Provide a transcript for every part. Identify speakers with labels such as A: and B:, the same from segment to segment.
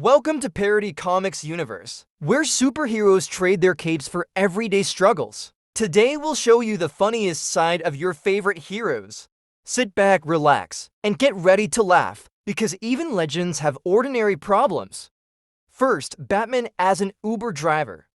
A: Welcome to Parody Comics universe, where superheroes trade their capes for everyday struggles. Today we'll show you the funniest side of your favorite heroes. Sit back, relax, and get ready to laugh, because even legends have ordinary problems. First, Batman as an Uber driver.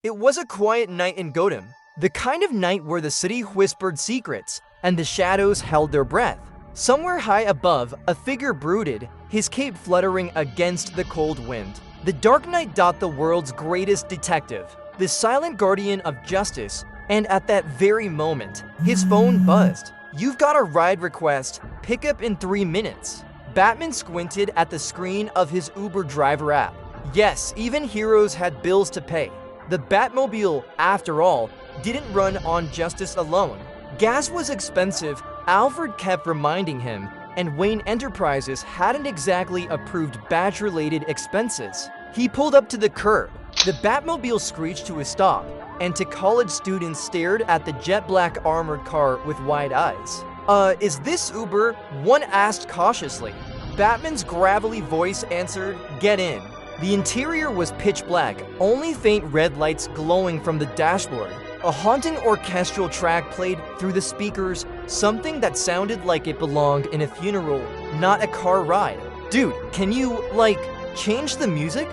A: It was a quiet night in Gotham, the kind of night where the city whispered secrets and the shadows held their breath. Somewhere high above, a figure brooded, his cape fluttering against the cold wind. The Dark Knight, the world's greatest detective, the silent guardian of justice, and at that very moment, his phone buzzed. "You've got a ride request, pick up in 3 minutes." Batman squinted at the screen of his Uber driver app. Yes, even heroes had bills to pay. The Batmobile, after all, didn't run on justice alone. Gas was expensive, Alfred kept reminding him, and Wayne Enterprises hadn't exactly approved badge-related expenses. He pulled up to the curb. The Batmobile screeched to a stop, and two college students stared at the jet-black armored car with wide eyes. Is this Uber?" one asked cautiously. Batman's gravelly voice answered, "Get in." The interior was pitch black, only faint red lights glowing from the dashboard. A haunting orchestral track played through the speakers, something that sounded like it belonged in a funeral, not a car ride. "Dude, can you, change the music?"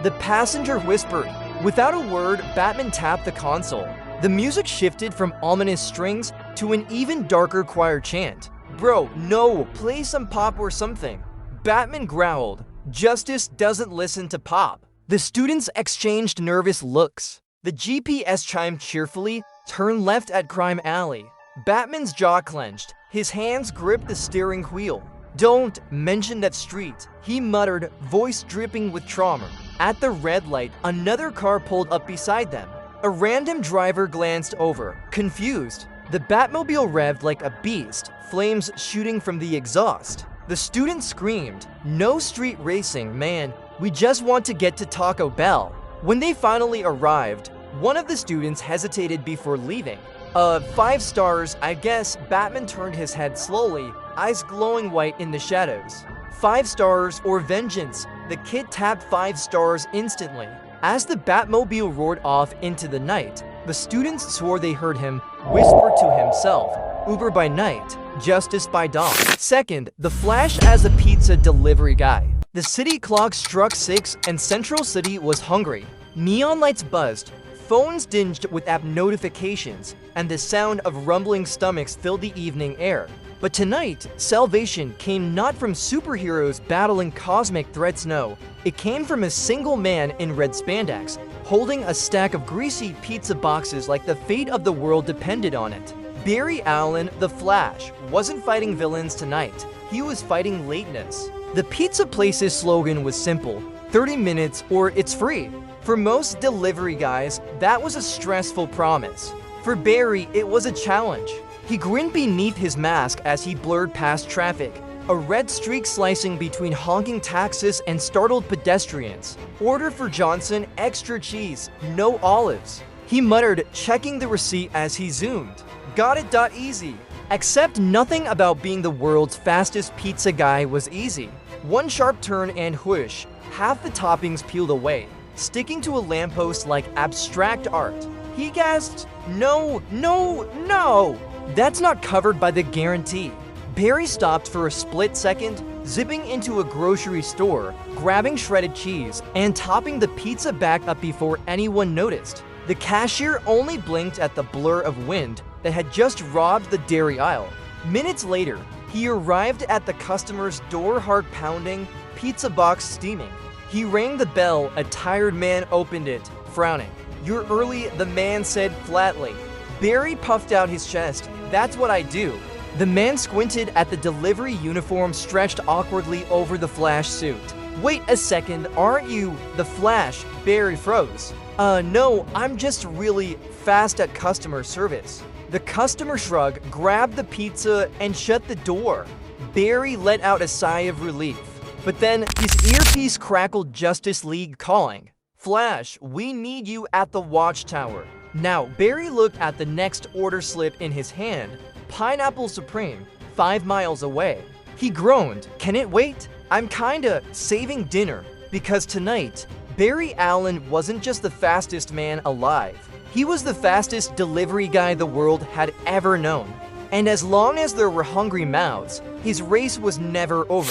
A: The passenger whispered. Without a word, Batman tapped the console. The music shifted from ominous strings to an even darker choir chant. "Bro, no, play some pop or something." Batman growled. "Justice doesn't listen to pop." The students exchanged nervous looks. The GPS chimed cheerfully, "Turn left at Crime Alley." Batman's jaw clenched. His hands gripped the steering wheel. "Don't mention that street," he muttered, voice dripping with trauma. At the red light, another car pulled up beside them. A random driver glanced over, confused. The Batmobile revved like a beast, flames shooting from the exhaust. The student screamed, "No street racing, man. We just want to get to Taco Bell." When they finally arrived, one of the students hesitated before leaving. 5 stars, I guess." Batman turned his head slowly, eyes glowing white in the shadows. 5 stars or vengeance." The kid tapped 5 stars instantly. As the Batmobile roared off into the night, the students swore they heard him whisper to himself, "Uber by night, justice by dawn." Second, the Flash as a pizza delivery guy. The city clock struck 6 and Central City was hungry. Neon lights buzzed, phones dinged with app notifications, and the sound of rumbling stomachs filled the evening air. But tonight, salvation came not from superheroes battling cosmic threats, no. It came from a single man in red spandex, holding a stack of greasy pizza boxes like the fate of the world depended on it. Barry Allen, the Flash, wasn't fighting villains tonight. He was fighting lateness. The pizza place's slogan was simple, 30 minutes or it's free. For most delivery guys, that was a stressful promise. For Barry, it was a challenge. He grinned beneath his mask as he blurred past traffic, a red streak slicing between honking taxis and startled pedestrians. "Order for Johnson, extra cheese, no olives." He muttered, checking the receipt as he zoomed. "Got it. Easy." Except nothing about being the world's fastest pizza guy was easy. One sharp turn and whoosh, half the toppings peeled away, sticking to a lamppost like abstract art. He gasped, "No, no, no! That's not covered by the guarantee." Barry stopped for a split second, zipping into a grocery store, grabbing shredded cheese, and topping the pizza back up before anyone noticed. The cashier only blinked at the blur of wind that had just robbed the dairy aisle. Minutes later, he arrived at the customer's door, heart pounding, pizza box steaming. He rang the bell. A tired man opened it, frowning. "You're early," the man said flatly. Barry puffed out his chest. "That's what I do." The man squinted at the delivery uniform stretched awkwardly over the Flash suit. "Wait a second, aren't you the Flash?" Barry froze. No, I'm just really fast at customer service." The customer shrugged, grabbed the pizza, and shut the door. Barry let out a sigh of relief. But then his earpiece crackled, Justice League calling. "Flash, we need you at the Watchtower." Now, Barry looked at the next order slip in his hand. Pineapple Supreme, 5 miles away. He groaned. "Can it wait? I'm kinda saving dinner." Because tonight, Barry Allen wasn't just the fastest man alive. He was the fastest delivery guy the world had ever known. And as long as there were hungry mouths, his race was never over.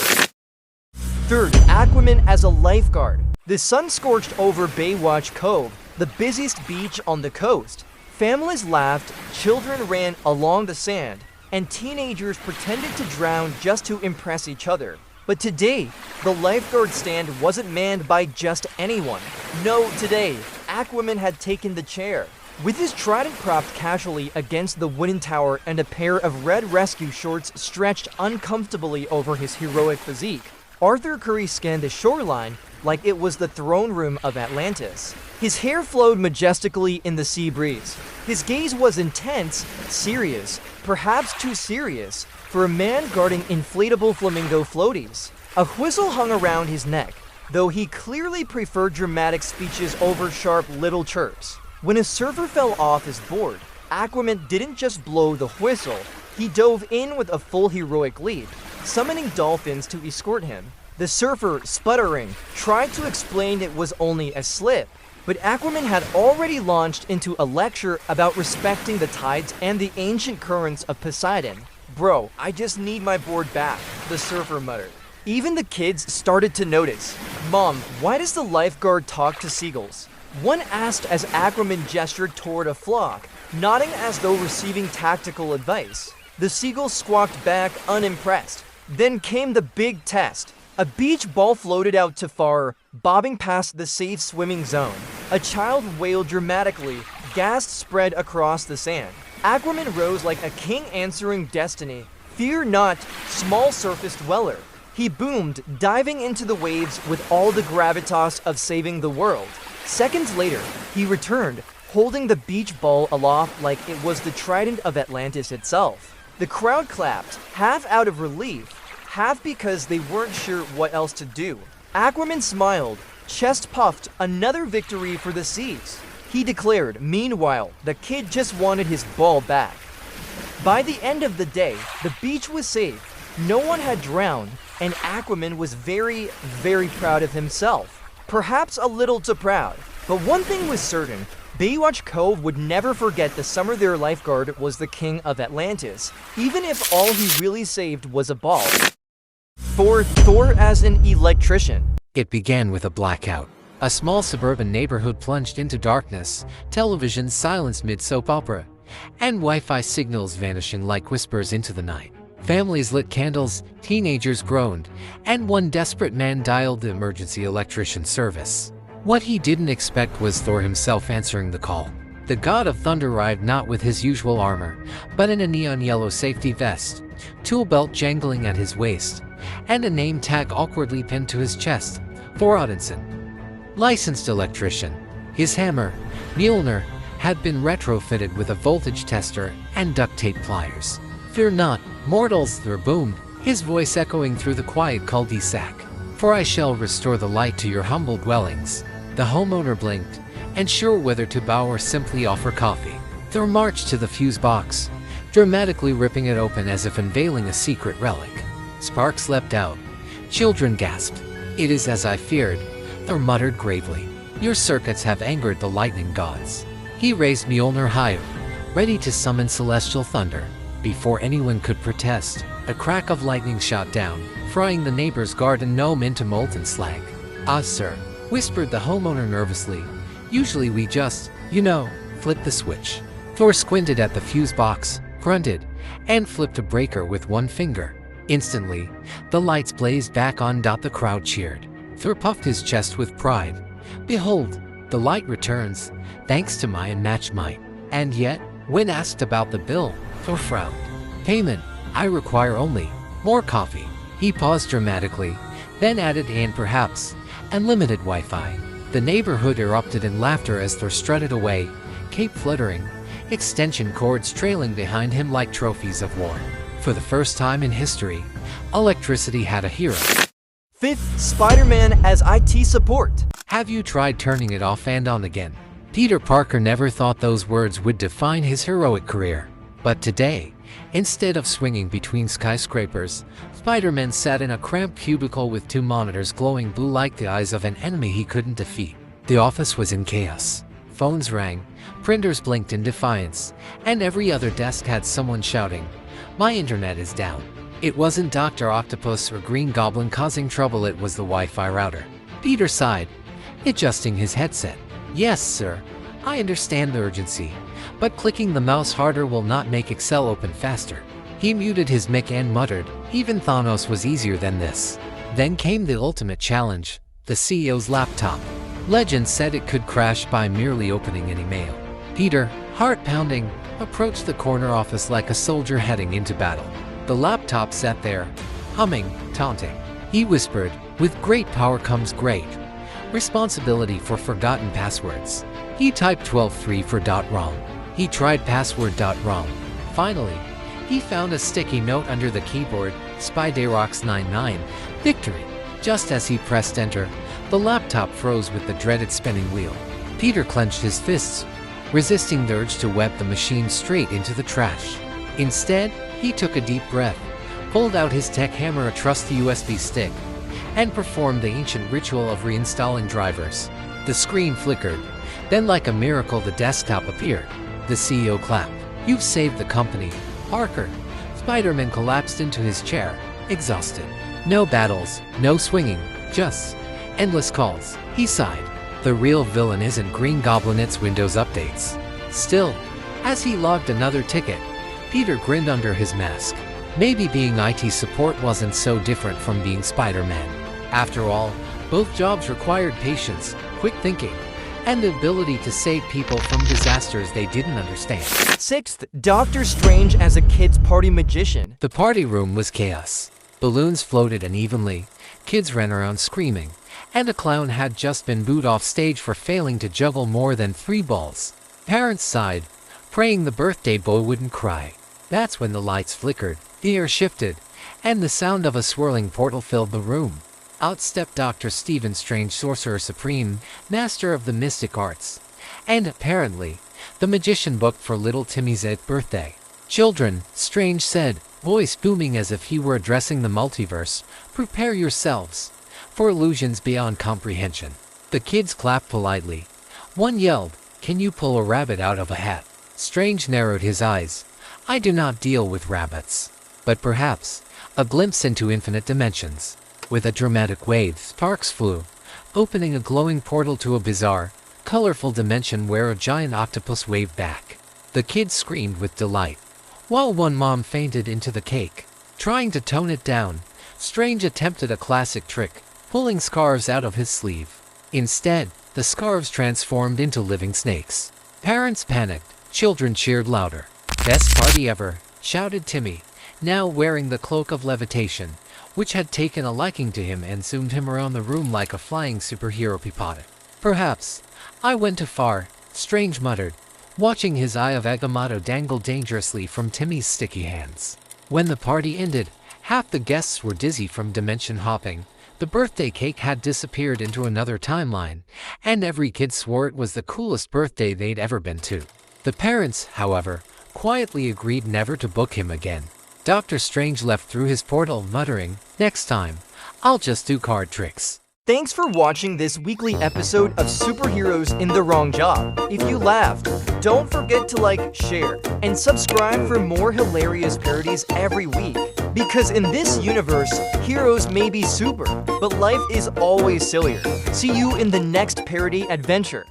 A: Third, Aquaman as a lifeguard. The sun scorched over Baywatch Cove, the busiest beach on the coast. Families laughed, children ran along the sand, and teenagers pretended to drown just to impress each other. But today, the lifeguard stand wasn't manned by just anyone. No, today, Aquaman had taken the chair. With his trident propped casually against the wooden tower and a pair of red rescue shorts stretched uncomfortably over his heroic physique, Arthur Curry scanned the shoreline like it was the throne room of Atlantis. His hair flowed majestically in the sea breeze. His gaze was intense, serious, perhaps too serious for a man guarding inflatable flamingo floaties. A whistle hung around his neck, though he clearly preferred dramatic speeches over sharp little chirps. When a surfer fell off his board, Aquaman didn't just blow the whistle, he dove in with a full heroic leap, summoning dolphins to escort him. The surfer, sputtering, tried to explain it was only a slip, but Aquaman had already launched into a lecture about respecting the tides and the ancient currents of Poseidon. "Bro, I just need my board back," the surfer muttered. Even the kids started to notice. "Mom, why does the lifeguard talk to seagulls?" One asked as Aquaman gestured toward a flock, nodding as though receiving tactical advice. The seagulls squawked back, unimpressed. Then came the big test. A beach ball floated out to far, bobbing past the safe swimming zone. A child wailed dramatically, gas spread across the sand. Aquaman rose like a king answering destiny. "Fear not, small surface dweller." He boomed, diving into the waves with all the gravitas of saving the world. Seconds later, he returned, holding the beach ball aloft like it was the trident of Atlantis itself. The crowd clapped, half out of relief, half because they weren't sure what else to do. Aquaman smiled, chest puffed, another victory for the seas. He declared, meanwhile, the kid just wanted his ball back. By the end of the day, the beach was safe, no one had drowned, and Aquaman was very, very proud of himself. Perhaps a little too proud. But one thing was certain, Baywatch Cove would never forget the summer their lifeguard was the king of Atlantis, even if all he really saved was a ball. Fourth, Thor as an electrician.
B: It began with a blackout. A small suburban neighborhood plunged into darkness, television silenced mid-soap opera, and Wi-Fi signals vanishing like whispers into the night. Families lit candles, teenagers groaned, and one desperate man dialed the emergency electrician service. What he didn't expect was Thor himself answering the call. The god of thunder arrived not with his usual armor, but in a neon yellow safety vest, tool belt jangling at his waist, and a name tag awkwardly pinned to his chest, Thor Odinson. Licensed electrician. His hammer, Mjolnir, had been retrofitted with a voltage tester and duct tape pliers. "Fear not, mortals," Thor boomed, his voice echoing through the quiet cul-de-sac. "For I shall restore the light to your humble dwellings." The homeowner blinked, unsure whether to bow or simply offer coffee. Thor marched to the fuse box, dramatically ripping it open as if unveiling a secret relic. Sparks leapt out. Children gasped. "It is as I feared," Thor muttered gravely. "Your circuits have angered the lightning gods." He raised Mjolnir higher, ready to summon celestial thunder. Before anyone could protest, a crack of lightning shot down, frying the neighbor's garden gnome into molten slag. "Ah, sir," whispered the homeowner nervously. "Usually we just, flip the switch." Thor squinted at the fuse box, grunted, and flipped a breaker with one finger. Instantly, the lights blazed back on. The crowd cheered. Thor puffed his chest with pride. "Behold, the light returns, thanks to my unmatched might." And yet, when asked about the bill, Thor frowned. "Payment, I require only more coffee." He paused dramatically, then added, "and perhaps unlimited Wi-Fi." The neighborhood erupted in laughter as Thor strutted away, cape fluttering, extension cords trailing behind him like trophies of war. For the first time in history, electricity had a hero.
A: Fifth, Spider-Man as IT support.
B: Have you tried turning it off and on again? Peter Parker never thought those words would define his heroic career. But today, Instead of swinging between skyscrapers, Spider-Man sat in a cramped cubicle with two monitors glowing blue like the eyes of an enemy he couldn't defeat. The office was in chaos. Phones rang, printers blinked in defiance, and every other desk had someone shouting, "My internet is down." It wasn't Dr. Octopus or Green Goblin causing trouble, it was the Wi-Fi router. Peter sighed, adjusting his headset. "Yes, sir. I understand the urgency, but clicking the mouse harder will not make Excel open faster." He muted his mic and muttered, "Even Thanos was easier than this." Then came the ultimate challenge, the CEO's laptop. Legend said it could crash by merely opening any mail. Peter, heart pounding, approached the corner office like a soldier heading into battle. The laptop sat there, humming, taunting. He whispered, "With great power comes great responsibility for forgotten passwords." He typed 12.3 for .rom. He tried password .rom. Finally, he found a sticky note under the keyboard, Spiderox99, victory. Just as he pressed enter, the laptop froze with the dreaded spinning wheel. Peter clenched his fists, resisting the urge to whip the machine straight into the trash. Instead, he took a deep breath, pulled out his tech hammer, a trusty USB stick, and performed the ancient ritual of reinstalling drivers. The screen flickered. Then, like a miracle, the desktop appeared. The CEO clapped. "You've saved the company, Parker." Spider-Man collapsed into his chair, exhausted. No battles, no swinging, just endless calls. He sighed. The real villain isn't Green Goblin, it's Windows updates. Still, as he logged another ticket, Peter grinned under his mask. Maybe being IT support wasn't so different from being Spider-Man. After all, both jobs required patience, quick thinking, and the ability to save people from disasters they didn't understand.
A: 6th, Doctor Strange as a kid's party magician.
B: The party room was chaos. Balloons floated unevenly, kids ran around screaming, and a clown had just been booed off stage for failing to juggle more than 3 balls. Parents sighed, praying the birthday boy wouldn't cry. That's when the lights flickered, the air shifted, and the sound of a swirling portal filled the room. Out stepped Dr. Stephen Strange, Sorcerer Supreme, master of the mystic arts, and apparently, the magician booked for little Timmy's 8th birthday. "Children," Strange said, voice booming as if he were addressing the multiverse, "prepare yourselves for illusions beyond comprehension." The kids clapped politely. One yelled, "Can you pull a rabbit out of a hat?" Strange narrowed his eyes. "I do not deal with rabbits." But perhaps, a glimpse into infinite dimensions. With a dramatic wave, sparks flew, opening a glowing portal to a bizarre, colorful dimension where a giant octopus waved back. The kids screamed with delight, while one mom fainted into the cake. Trying to tone it down, Strange attempted a classic trick, pulling scarves out of his sleeve. Instead, the scarves transformed into living snakes. Parents panicked, children cheered louder. "Best party ever," shouted Timmy, now wearing the cloak of levitation, which had taken a liking to him and zoomed him around the room like a flying superhero peapod. "Perhaps I went too far," Strange muttered, watching his eye of Agamotto dangle dangerously from Timmy's sticky hands. When the party ended, half the guests were dizzy from dimension hopping. The birthday cake had disappeared into another timeline, and every kid swore it was the coolest birthday they'd ever been to. The parents, however, quietly agreed never to book him again. Dr. Strange left through his portal, muttering, "Next time, I'll just do card tricks."
A: Thanks for watching this weekly episode of Superheroes in the Wrong Job. If you laughed, don't forget to like, share, and subscribe for more hilarious parodies every week. Because in this universe, heroes may be super, but life is always sillier. See you in the next parody adventure.